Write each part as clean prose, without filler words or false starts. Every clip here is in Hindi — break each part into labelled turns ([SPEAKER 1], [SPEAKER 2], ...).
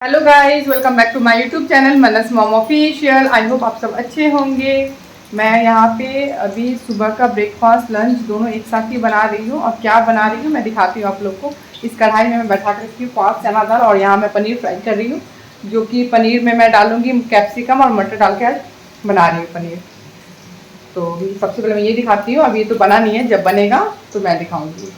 [SPEAKER 1] Hello guys, welcome back to my YouTube channel Manas mom official. आई होप आप सब अच्छे होंगे। मैं यहाँ पे अभी सुबह का ब्रेकफास्ट लंच दोनों एक साथ ही बना रही हूँ। और क्या बना रही हूँ मैं दिखाती हूँ आप लोग को। इस कढ़ाई में मैं बैठा कर रखी हूँ 5 चना दाल, और यहाँ मैं पनीर फ्राई कर रही हूँ, जो कि पनीर में मैं डालूंगी कैप्सिकम और मटर डाल के आज बना रही हूँ पनीर। तो सबसे पहले मैं ये दिखाती हूँ। अभी तो बना नहीं है, जब बनेगा तो मैं दिखाऊँगी।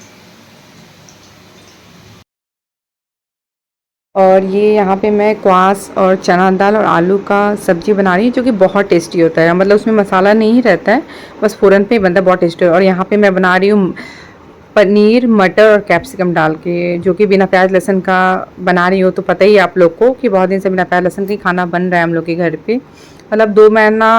[SPEAKER 1] और ये यहाँ पे मैं क्वास और चना दाल और आलू का सब्जी बना रही हूँ, जो कि बहुत टेस्टी होता है। मतलब उसमें मसाला नहीं रहता है, बस फ़ौरन पे ही बनता है, बहुत टेस्टी है। और यहाँ पे मैं बना रही हूँ पनीर मटर और कैप्सिकम डाल के, जो कि बिना प्याज लहसुन का बना रही हूँ। तो पता ही है आप लोग को कि बहुत दिन से बिना प्याज लहसुन का खाना बन रहा है हम लोग के घर पे। मतलब 2 महीना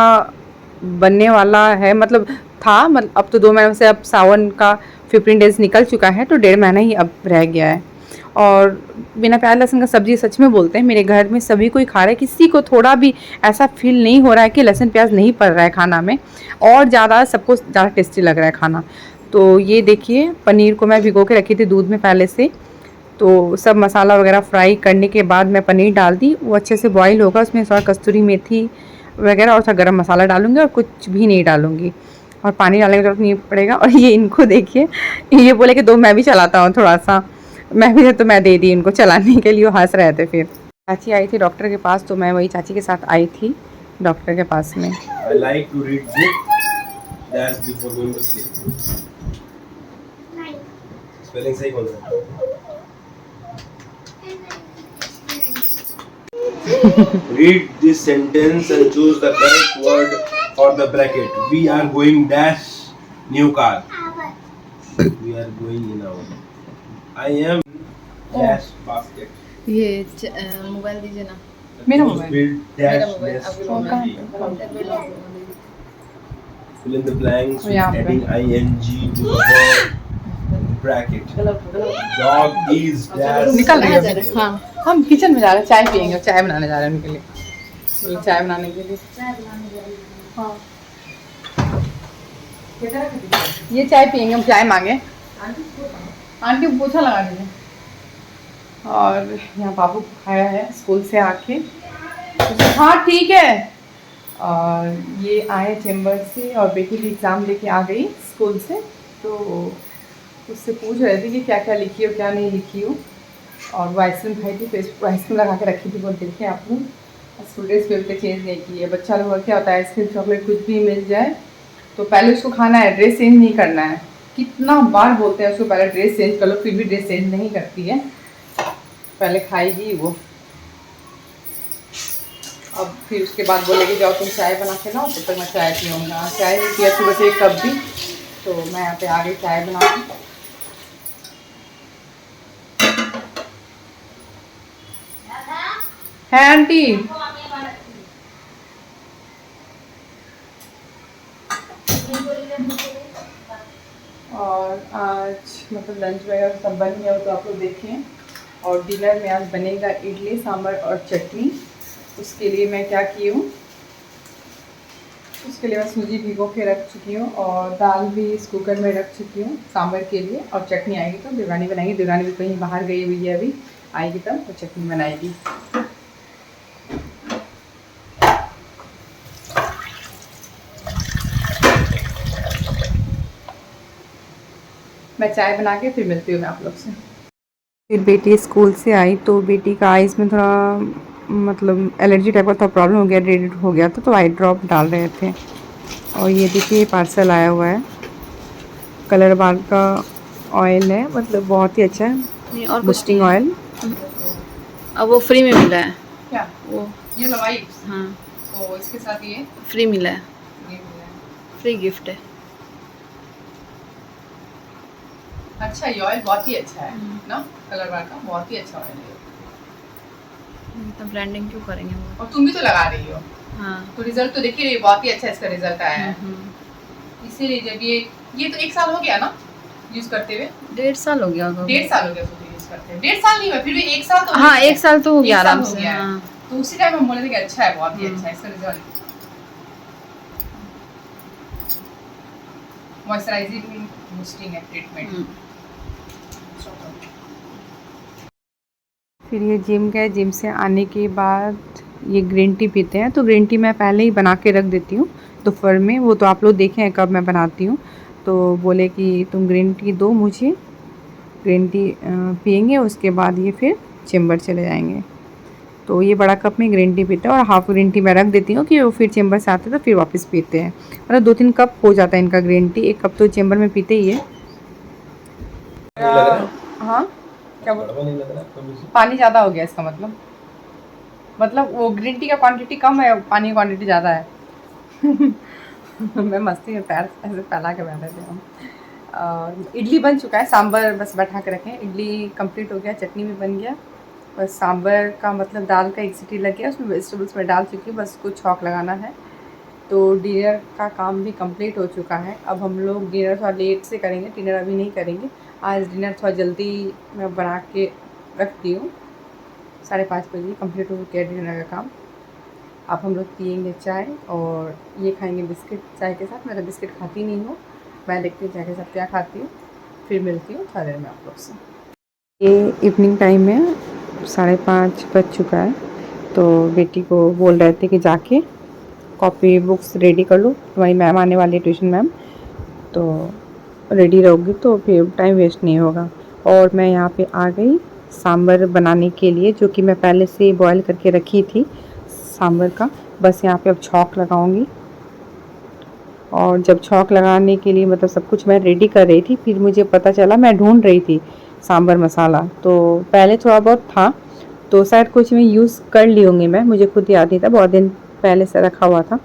[SPEAKER 1] बनने वाला है, मतलब था, मतलब अब तो 2 महीने से, अब सावन का 15 डेज़ निकल चुका है, तो 1.5 महीना ही अब रह गया है। और बिना प्याज लहसुन का सब्ज़ी सच में बोलते हैं मेरे घर में सभी कोई खा रहा है, किसी को थोड़ा भी ऐसा फील नहीं हो रहा है कि लहसुन प्याज नहीं पड़ रहा है खाना में, और ज़्यादा सबको ज़्यादा टेस्टी लग रहा है खाना। तो ये देखिए, पनीर को मैं भिगो के रखी थी दूध में पहले से। तो सब मसाला वगैरह फ्राई करने के बाद मैं पनीर डाल दी, वो अच्छे से बॉईल होगा, उसमें थोड़ा कस्तूरी मेथी वगैरह और थोड़ा गरम मसाला डालूंगी, और कुछ भी नहीं डालूंगी, और पानी डालने की जरूरत नहीं पड़ेगा। और ये इनको देखिए, ये बोले कि दो मैं भी चलाता हूँ थोड़ा सा। मैं भी, तो मैं दे दी इनको चलाने के लिए, वो हंस रहे थे। फिर चाची आई थी डॉक्टर के पास, तो मैं वही चाची के साथ आई थी डॉक्टर के पास में।
[SPEAKER 2] I like to read book. That's before going to sleep. Spelling सही कौन सा है? Read this sentence and choose the correct word for the bracket. We are going dash new car. We are going in our. I am dash basket.
[SPEAKER 3] ये मोबाइल दीजिए ना।
[SPEAKER 1] मेरा
[SPEAKER 2] Whose
[SPEAKER 1] मोबाइल,
[SPEAKER 2] build
[SPEAKER 3] मेरा
[SPEAKER 2] dash
[SPEAKER 3] मोबाइल
[SPEAKER 2] nest
[SPEAKER 3] आपके
[SPEAKER 1] और
[SPEAKER 2] already.
[SPEAKER 3] Mobile
[SPEAKER 2] Fill in the blanks with
[SPEAKER 1] यहाँ पे
[SPEAKER 2] adding ing to the word bracket. Dog is dash.
[SPEAKER 1] निकल रही है अभी।
[SPEAKER 3] हाँ,
[SPEAKER 1] हम किचन में जा रहे हैं, चाय पियेंगे, चाय बनाने जा रहे हैं उनके लिए। बोले चाय बनाने के लिए। हाँ, ये चाय पियेंगे, हम चाय मांगे। आंटी को पोछा लगा दीजिए। और यहाँ बाबू को खाया है स्कूल से आके। हाँ ठीक है। और ये आए चेम्बर से, और बेटी भी एग्ज़ाम लेके आ गई स्कूल से। तो उससे पूछ रहे थे कि क्या क्या लिखी हो क्या नहीं लिखी हो। और वो आइसक्रीम खाई थी, तो आइसक्रीम लगा के रखी थी, वो देखे आपने। स्कूल ड्रेस पे उल्टे चेंज नहीं की है। बच्चा लोग का क्या होता है, आइसक्रीम चॉकलेट कुछ भी मिल जाए तो पहले उसको खाना है, ड्रेस चेंज नहीं करना है। कितना बार बोलते हैं उसको पहले ड्रेस चेंज कर लो, फिर भी ड्रेस चेंज नहीं करती है, पहले खाएगी वो। अब फिर उसके बाद बोलेगी जाओ तुम चाय बना के लाओ, तब तक मैं चाय पीऊँगा। चाय नहीं पिया सुबह से एक कप भी। तो मैं यहाँ पे आ गई चाय बना के। है आंटी, और आज मतलब लंच वगैरह सब बन गया हो तो आप लोग देखें। और डिनर में आज बनेगा इडली सांभर और चटनी। उसके लिए मैं क्या की हूँ, उसके लिए मैं सूजी भिगो के रख चुकी हूँ, और दाल भी इस कुकर में रख चुकी हूँ सांभर के लिए। और चटनी आएगी तो देवरानी बनाएगी। देवरानी भी कहीं बाहर गई हुई है, अभी आएगी तब तो चटनी बनाएगी। मैं चाय बना के फिर मिलती हूँ मैं आप लोग से। फिर बेटी स्कूल से आई तो बेटी का आइज़ में थोड़ा मतलब एलर्जी टाइप का थोड़ा प्रॉब्लम हो गया, रेड हो गया था, तो आई ड्रॉप डाल रहे थे। और ये देखिए पार्सल आया हुआ है, कलर बार का ऑयल है, मतलब बहुत ही अच्छा है,
[SPEAKER 3] नहीं और कुछ
[SPEAKER 1] बूस्टिंग
[SPEAKER 3] नहीं
[SPEAKER 1] ऑयल।
[SPEAKER 3] है। अब वो फ्री में मिला है।
[SPEAKER 1] क्या
[SPEAKER 3] वो
[SPEAKER 1] ये दवाई?
[SPEAKER 3] हाँ,
[SPEAKER 1] तो इसके साथ ये
[SPEAKER 3] फ्री मिला है,
[SPEAKER 1] मिला है।
[SPEAKER 3] फ्री गिफ्ट है।
[SPEAKER 1] अच्छा, ये ऑयल बहुत ही अच्छा है ना, कलर बार का बहुत ही अच्छा ऑयल है।
[SPEAKER 3] तो ब्रांडिंग क्यों करेंगे वो?
[SPEAKER 1] और तुम भी तो लगा रही हो,
[SPEAKER 3] हाँ।
[SPEAKER 1] तो रिजल्ट तो देख ही रही हो, बहुत ही अच्छा इसका रिजल्ट आया है। इसीलिए जब ये तो 1 साल हो गया ना यूज करते हुए?
[SPEAKER 3] 1.5 साल हो गया होगा।
[SPEAKER 1] 1.5 साल हो गया उसको यूज करते हुए। 1.5 साल नहीं हुआ, फिर भी 1 साल तो
[SPEAKER 3] हाँ, 1 साल तो हो गया आराम से।
[SPEAKER 1] है।
[SPEAKER 3] हाँ।
[SPEAKER 1] तो उसी टाइम हम बोले थे कि अच्छा है, बहुत ही अच्छा है इसका रिजल्ट। मॉइस्चराइजिंग बूस्टिंग है ट्रीटमेंट। फिर ये जिम गए, जिम से आने के बाद ये ग्रीन टी पीते हैं। तो ग्रीन टी मैं पहले ही बना के रख देती हूँ दोपहर में, वो तो आप लोग देखे हैं कब मैं बनाती हूँ। तो बोले कि तुम ग्रीन टी दो मुझे, ग्रीन टी पियेंगे, उसके बाद ये फिर चेम्बर चले जाएंगे। तो ये बड़ा कप में ग्रीन टी पीते हैं और हाफ़ ग्रीन टी मैं रख देती हूँ कि वो फिर चेम्बर से आते तो फिर वापस पीते हैं। मतलब 2-3 कप हो जाता है इनका ग्रीन टी, 1 कप तो चेम्बर में पीते ही है।
[SPEAKER 2] नहीं लग रहा है?
[SPEAKER 1] हाँ क्या बोल,
[SPEAKER 2] कड़वा नहीं लग रहा कभी से?
[SPEAKER 1] पानी ज़्यादा हो गया इसका मतलब वो ग्रीन टी का क्वांटिटी कम है, पानी की क्वांटिटी ज़्यादा है। मैं मस्ती में पैर ऐसे फैला के बैठे थे हम। और इडली बन चुका है, सांभर बस बैठा के रखें। इडली कंप्लीट हो गया, चटनी भी बन गया, बस सांभर का मतलब दाल का 1 सीटी लग गया, उसमें वेजिटेबल्स में डाल चुकी, बस कुछ छौंक लगाना है। तो डिनर का काम भी कंप्लीट हो चुका है। अब हम लोग डिनर थोड़ा लेट से करेंगे, डिनर अभी नहीं करेंगे। आज डिनर थोड़ा जल्दी मैं बना के रखती हूँ, 5:30 बजे कंप्लीट हो गया डिनर का काम। अब हम लोग पियेंगे चाय और ये खाएंगे बिस्किट चाय के साथ। मैं तो बिस्किट खाती नहीं हूँ, मैं देखती हूँ चाय के साथ क्या खाती हूँ, फिर मिलती हूँ थोड़ी देर में आप लोग से। ये इवनिंग टाइम में 5:30 बज चुका है। तो बेटी को बोल रहे थे कि जाके कॉपी बुक्स रेडी कर लो, तुम्हारी मैम आने वाली है, ट्यूशन मैम, तो रेडी रहोगी तो फिर टाइम वेस्ट नहीं होगा। और मैं यहाँ पे आ गई सांभर बनाने के लिए, जो कि मैं पहले से बॉईल करके रखी थी सांभर का। बस यहाँ पे अब छौंक लगाऊंगी। और जब छौंक लगाने के लिए मतलब सब कुछ मैं रेडी कर रही थी, फिर मुझे पता चला, मैं ढूंढ रही थी सांभर मसाला, तो पहले थोड़ा बहुत था, तो शायद कुछ में यूज़ कर ली होंगी मैं, मुझे खुद याद नहीं था, बहुत दिन पहले से रखा हुआ था।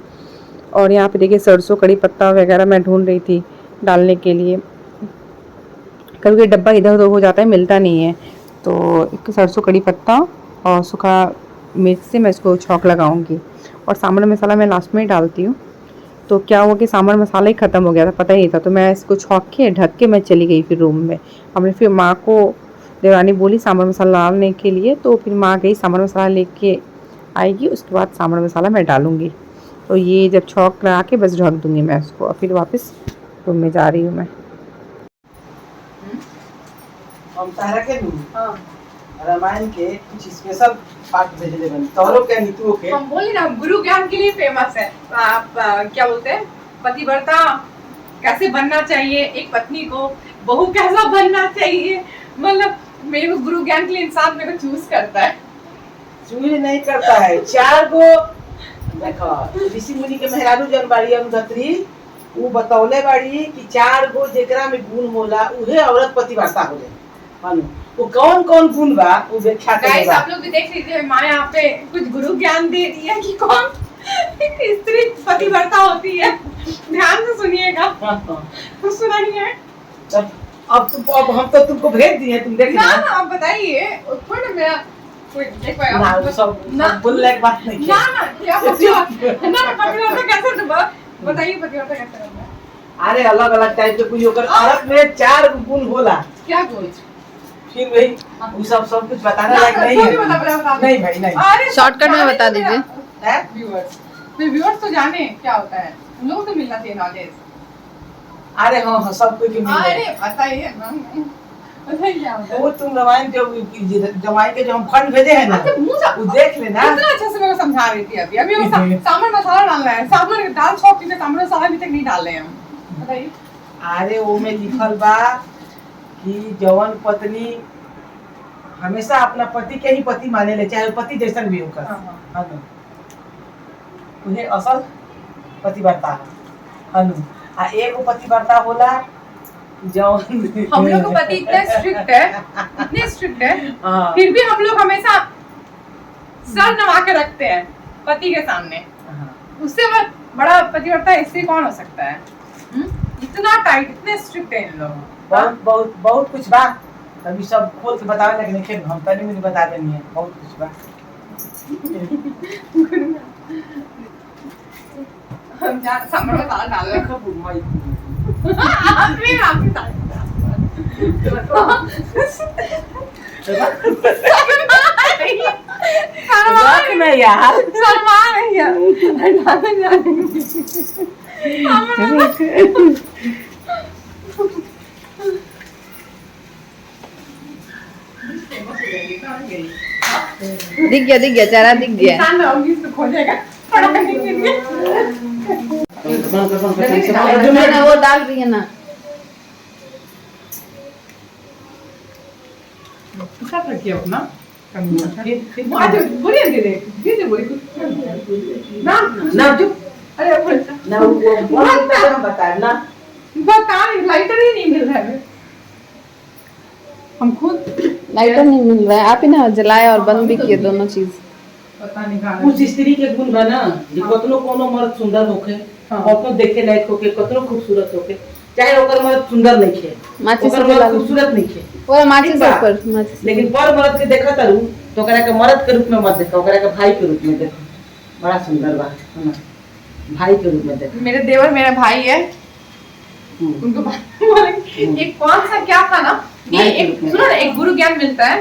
[SPEAKER 1] और यहाँ पे देखिए सरसों कड़ी पत्ता वगैरह मैं ढूंढ रही थी डालने के लिए। कभी कभी डब्बा इधर उधर हो जाता है, मिलता नहीं है। तो एक सरसों कड़ी पत्ता और सूखा मिर्च से मैं इसको छौंक लगाऊंगी। और सांभर मसाला मैं लास्ट में ही डालती हूँ। तो क्या हुआ कि सांभर मसाला ही ख़त्म हो गया था, पता ही नहीं था, तो मैं इसको छौंक के ढक के मैं चली गई फिर रूम में। हमने फिर माँ को, देवरानी बोली सांभर मसाला डालने के लिए, तो फिर माँ गई सांभर मसाला लेके आएगी, उसके बाद सांभर मसाला मैं डालूँगी। तो ये जब छौंक लगा के बस ढक दूँगी मैं उसको, और फिर वापस रूम में जा रही हूँ मैं।
[SPEAKER 4] हम तारा के नु रामायण के कुछ स्पेशल पार्ट भेजले बनी तोरो के नीतुओं के।
[SPEAKER 1] हम बोले ना गुरु ज्ञान के लिए फेमस है। आप क्या बोलते हैं, पतिव्रता कैसे बनना चाहिए, एक पत्नी को बहू कैसा बनना चाहिए, मतलब मेरे को गुरु ज्ञान के लिए इंसान मेरे को चूज करता है।
[SPEAKER 4] चूज नहीं करता है, 4 गो देखो ऋषि मुनि के मेहरारू जन बाड़ी अनुधत्री, वो बतौले बाड़ी कि 4 गो जेकरा में गुण होला उहे औरत पतिव्रता होले। मानो वो कौन कौन गुण बा वो व्याख्या
[SPEAKER 1] गाइस
[SPEAKER 4] करेगा।
[SPEAKER 1] आप लोग भी देख लीजिए, माँ यहाँ पे कुछ गुरु ज्ञान दे रही है कि कौन स्त्री पतिव्रता होती है। ध्यान से सुनिएगा, सुना नहीं है
[SPEAKER 4] अब हम तो तुमको भेज दिए, तुम देख
[SPEAKER 1] ना ना आप बताइए, थोड़ा मेरा कोई देख पाएगा
[SPEAKER 4] ना वो सब बोलने की बात नहीं
[SPEAKER 1] ना ना क्या पतिव्रता ना पतिव्रता कैसे बताइए, पतिव्रता कैसे करना है?
[SPEAKER 4] अरे अलग अलग टाइप के कोई होकर औरत में 4 गुण होला।
[SPEAKER 1] क्या बोल,
[SPEAKER 4] फिर वही वो सब कुछ बताने लायक नहीं है। नहीं भाई नहीं,
[SPEAKER 3] शॉर्टकट में बता दीजिए।
[SPEAKER 1] व्यूअर्स फिर व्यूअर्स तो जाने क्या होता है, उन लोगों को तो मिलना चाहिए नॉलेज।
[SPEAKER 4] अरे हाँ सब कोई के मिल
[SPEAKER 1] अरे बताइए ना, बताइए क्या होता है।
[SPEAKER 4] वो तुम रामायण के जो हम फंड भेजे हैं ना,
[SPEAKER 1] अच्छा मुंह से
[SPEAKER 4] वो देख लेना।
[SPEAKER 1] कितना अच्छे से मेरे को समझा रही थी अभी वो सांभर मसाला डालना है, सांभर दाल छौंक के सांभर मसाला अभी तक नहीं डाल रहे हम, बताइए।
[SPEAKER 4] अरे वो में लिखल बा कि जवन पत्नी हमेशा अपना पति के ही पति माने ले, चाहे पति जैसन भी होकर। हाँ उन्हें असल पतिव्रता है। आ एगो पतिव्रता होला जवन
[SPEAKER 1] हम लोग को पति इतने स्ट्रिक्ट है, फिर भी हम लोग हमेशा सर नवा के रखते हैं पति के सामने। उससे बड़ा पतिव्रता स्त्री कौन हो सकता है? इतना टाइट, इतने स्ट्रिक्ट है इन लोग।
[SPEAKER 4] बहुत कुछ बा, अभी सब खोल के बतावे लगे नहीं, हम तनी मुझे बता देनी है, बहुत कुछ बा।
[SPEAKER 1] हम जा सांभर मसाला डाल रहे
[SPEAKER 4] खबू मई
[SPEAKER 1] आप
[SPEAKER 4] में यार
[SPEAKER 3] दिख गया चेहरा दिख गया।
[SPEAKER 1] इंसान होगी इसको खोजेगा थोड़ा करने के लिए।
[SPEAKER 3] मैंने वो डाल रही है ना।
[SPEAKER 1] क्या रखिए अपना वो आज बोलिए दे बोली कुछ ना
[SPEAKER 4] ना जो
[SPEAKER 1] अरे
[SPEAKER 4] ना वो बता ना
[SPEAKER 1] बता लाइटर ही नहीं मिल रहा है हम खुद
[SPEAKER 3] लाइटर नहीं मिल रहा है। आप ही ना जलाए और बंद भी किए दोनों चीज।
[SPEAKER 1] पता नहीं कहाँ
[SPEAKER 4] कुछ स्त्री के गुण बा ना जे कतनो कोनो मर्द सुंदर होके
[SPEAKER 1] हाँ।
[SPEAKER 4] कतनो देखे लायक होके कतनो खूबसूरत होके चाहे ओकर मर्द सुंदर नहीं खे
[SPEAKER 3] माचिस
[SPEAKER 4] ओकर
[SPEAKER 3] से
[SPEAKER 4] मर्द
[SPEAKER 3] जला
[SPEAKER 4] खूबसूरत नहीं खे
[SPEAKER 3] वो माचिस
[SPEAKER 4] ठीक बा।
[SPEAKER 3] ऊपर माचिस।
[SPEAKER 4] लेकिन पर मर्द के देखा तारू तो ओकरा के मर्द के रूप में मत देखो ओकरा के भाई के रूप में देखो बड़ा सुंदर बा है ना भाई के रूप में देखो
[SPEAKER 1] मेरे देवर मेरा भाई है उनको एक कौन सा क्या था ना ये एक सुनो ना एक गुरु ज्ञान मिलता है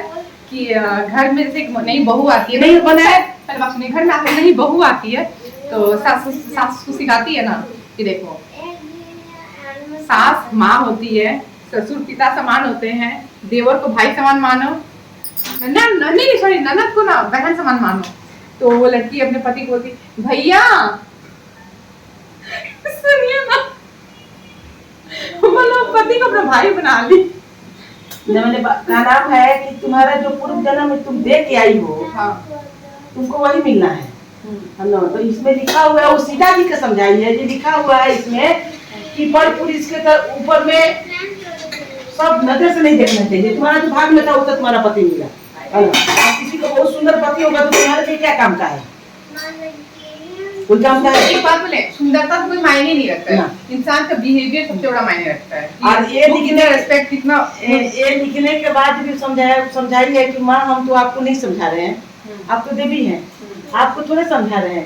[SPEAKER 1] कि घर में से एक नई बहू आती है नहीं बना है पहले बात सुनिए घर में आकर नई बहू आती है तो सास को सिखाती है ना कि देखो सास माँ होती है ससुर पिता समान होते हैं देवर को भाई समान मानो नहीं सॉरी ननद को ना बहन समान मानो। तो वो लड़की अपने पति को बोलती भैया सुनिए ना मतलब पति को अपना भाई बना ली।
[SPEAKER 4] मैंने का नाम है कि तुम्हारा जो पूर्व जन्म में तुम दे के आई हो
[SPEAKER 1] हाँ
[SPEAKER 4] तुमको वही मिलना है ना। तो इसमें लिखा हुआ है वो सीता जी का समझाई है जो लिखा हुआ है इसमें कि पर पुलिस के ऊपर में सब नजर से नहीं देखना चाहिए तुम्हारा जो भाग में था उससे तुम्हारा पति मिला और किसी को बहुत सुंदर पति होगा तो तुम्हारे लिए क्या काम का है कोई काम का है।
[SPEAKER 1] एक बात बोले सुंदरता तो कोई मायने नहीं रखता है
[SPEAKER 4] ना।
[SPEAKER 1] इंसान का बिहेवियर सबसे बड़ा मायने रखता है
[SPEAKER 4] और ये
[SPEAKER 1] कितना रेस्पेक्ट कितना
[SPEAKER 4] ये लिखने के बाद भी समझाई है कि माँ हम तो आपको नहीं समझा रहे हैं आप तो देवी हैं आपको थोड़े समझा रहे हैं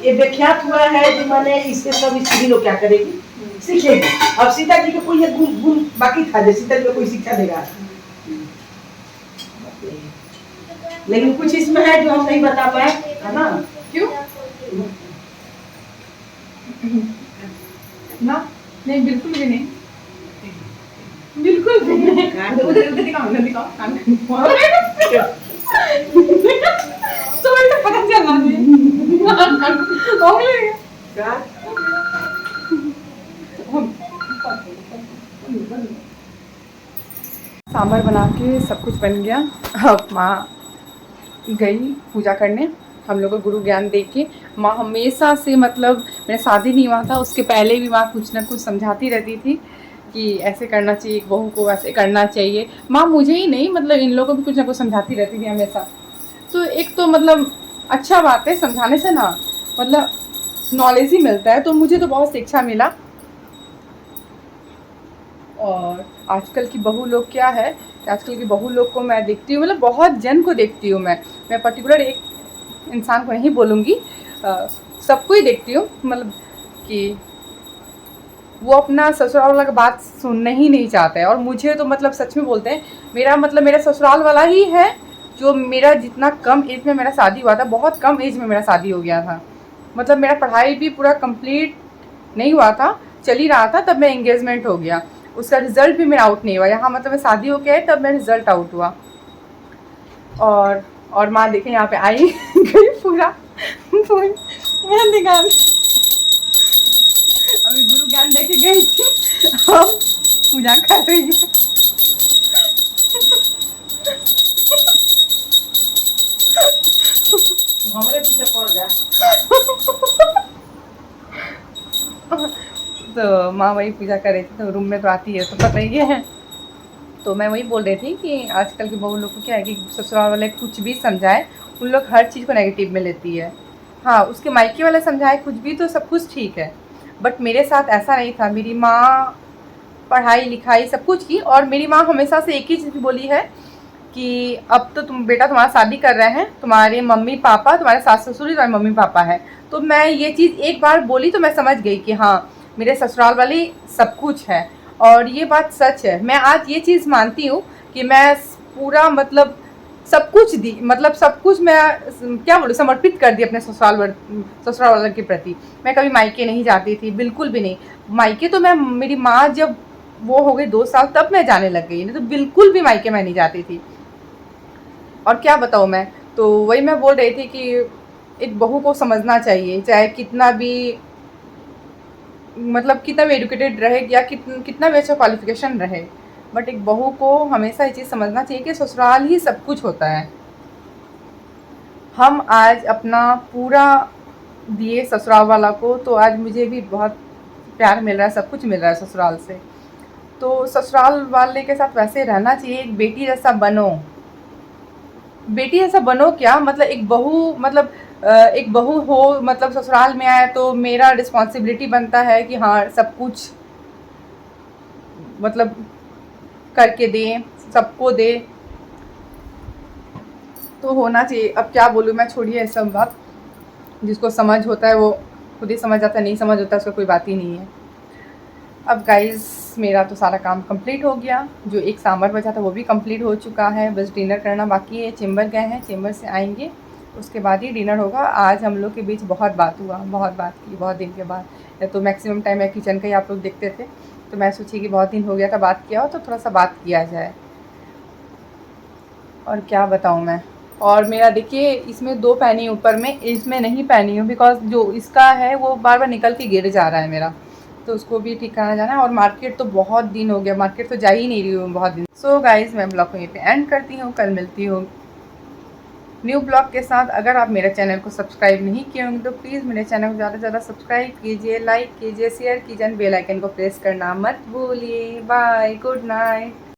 [SPEAKER 4] ये व्याख्यात हुआ है कि मैंने इससे सब स्त्री लोग क्या करेगी सीखेगी। अब सीता जी को कोई एक गुण बाकी था जो सीता जी को कोई शिक्षा देगा लेकिन कुछ इसमें है जो हम नहीं बता पाए है ना
[SPEAKER 1] क्यों ना नहीं बिल्कुल भी नहीं बिल्कुल भी नहीं उधर दिखाओ कान तो मैं पता चल रहा है सांभर बना के सब कुछ बन गया। अब माँ गई पूजा करने हम लोग को गुरु ज्ञान दे के। माँ हमेशा से मतलब मेरा शादी नहीं हुआ था उसके पहले भी माँ कुछ ना कुछ समझाती रहती थी कि ऐसे करना चाहिए एक बहू को ऐसे करना चाहिए। माँ मुझे ही नहीं मतलब इन लोगों को भी कुछ ना कुछ समझाती रहती थी हमेशा। तो एक तो मतलब अच्छा बात है समझाने से ना मतलब नॉलेज ही मिलता है तो मुझे तो बहुत शिक्षा मिला। और आजकल की बहू लोग क्या है आजकल की बहू लोग को मैं देखती हूँ मतलब बहुत जन को देखती हूँ मैं पर्टिकुलर एक इंसान को नहीं बोलूँगी सबको ही देखती हूँ मतलब कि वो अपना ससुराल वाला का बात सुनना ही नहीं चाहता है। और मुझे तो मतलब सच में बोलते हैं मेरा ससुराल वाला ही है जो मेरा जितना कम एज में मेरा शादी हुआ था बहुत कम एज में मेरा शादी हो गया था। मतलब मेरा पढ़ाई भी पूरा कंप्लीट नहीं हुआ था चल ही रहा था तब मैं एंगेजमेंट हो गया उसका रिजल्ट भी मेरा आउट नहीं हुआ। यहाँ मतलब मैं शादी हो गया तब मेरा रिजल्ट आउट हुआ। और माँ देखें यहाँ पे आई गई पूरा ज्ञान अभी गुरु ज्ञान दे के गई थी हम पूजा कर रही है।
[SPEAKER 4] हमारे पीछे पड़ गया
[SPEAKER 1] तो माँ वही पूजा कर रही थी तो रूम में तो आती है तो पता ही है। तो मैं वही बोल रही थी कि आजकल के बहू लोग को क्या है कि ससुराल वाले कुछ भी समझाए उन लोग हर चीज़ को नेगेटिव में लेती है। हाँ उसके मायके वाले समझाए कुछ भी तो सब कुछ ठीक है बट मेरे साथ ऐसा नहीं था। मेरी माँ पढ़ाई लिखाई सब कुछ की और मेरी माँ हमेशा से एक ही चीज़ बोली है कि अब तो तुम्हारा शादी कर रहे हैं तुम्हारे मम्मी पापा तुम्हारे सास ससुर तुम्हारे मम्मी पापा है। तो मैं ये चीज़ एक बार बोली तो मैं समझ गई कि हाँ मेरे ससुराल वाली सब कुछ है और ये बात सच है। मैं आज ये चीज़ मानती हूँ कि मैं पूरा मतलब सब कुछ दी मतलब सब कुछ मैं क्या बोलूँ समर्पित कर दी अपने ससुराल वाले के प्रति। मैं कभी मायके नहीं जाती थी बिल्कुल भी नहीं। मायके तो मैं मेरी माँ जब वो हो गई 2 साल तब मैं जाने लग गई नहीं तो बिल्कुल भी मायके मैं नहीं जाती थी। और क्या बताऊँ मैं, तो वही मैं बोल रही थी कि एक बहू को समझना चाहिए, चाहे कितना भी मतलब कितना भी एजुकेटेड रहे या कितना भी अच्छा क्वालिफिकेशन रहे, बट एक बहू को हमेशा ये चीज़ समझना चाहिए कि ससुराल ही सब कुछ होता है। हम आज अपना पूरा दिए ससुराल वाला को, तो आज मुझे भी बहुत प्यार मिल रहा है, सब कुछ मिल रहा है ससुराल से। तो ससुराल वाले के साथ वैसे रहना चाहिए, एक बेटी जैसा बनो। बेटी जैसा बनो क्या मतलब, एक बहू मतलब एक बहू हो मतलब ससुराल में आए तो मेरा रिस्पॉन्सिबिलिटी बनता है कि हाँ सब कुछ मतलब करके दें, सबको दे, तो होना चाहिए। अब क्या बोलूँ मैं, छोड़िए ये सब बात, जिसको समझ होता है वो खुद ही समझ जाता है, नहीं समझ होता है उसका कोई बात ही नहीं है। अब गाइस मेरा तो सारा काम कंप्लीट हो गया, जो एक सांभर बचा था वो भी कंप्लीट हो चुका है, बस डिनर करना बाकी है। चेंबर गए हैं, चेंबर से आएंगे उसके बाद ही डिनर होगा। आज हम लोग के बीच बहुत बात हुआ, बहुत बात की, बहुत दिन के बाद। तो मैक्सिमम टाइम मैं किचन का ही आप लोग देखते थे, तो मैं सोची कि बहुत दिन हो गया था बात किया हो, तो थोड़ा सा बात किया जाए। और क्या बताऊँ मैं, और मेरा देखिए इसमें 2 पहनी ऊपर में, इसमें नहीं पहनी हूँ बिकॉज जो इसका है वो बार बार निकल के गिर जा रहा है मेरा, तो उसको भी ठीक करना जाना है। और मार्केट तो बहुत दिन हो गया, मार्केट तो जा ही नहीं रही हूँ बहुत दिन। सो गाइज मैं ब्लॉग को यहीं पे एंड करती हूँ, कल मिलती हूँ न्यू ब्लॉग के साथ। अगर आप मेरे चैनल को सब्सक्राइब नहीं किए होंगे तो प्लीज़ मेरे चैनल को ज़्यादा से ज़्यादा सब्सक्राइब कीजिए, लाइक कीजिए, शेयर कीजिए, बेल आइकन को प्रेस करना मत भूलिए। Bye, good night.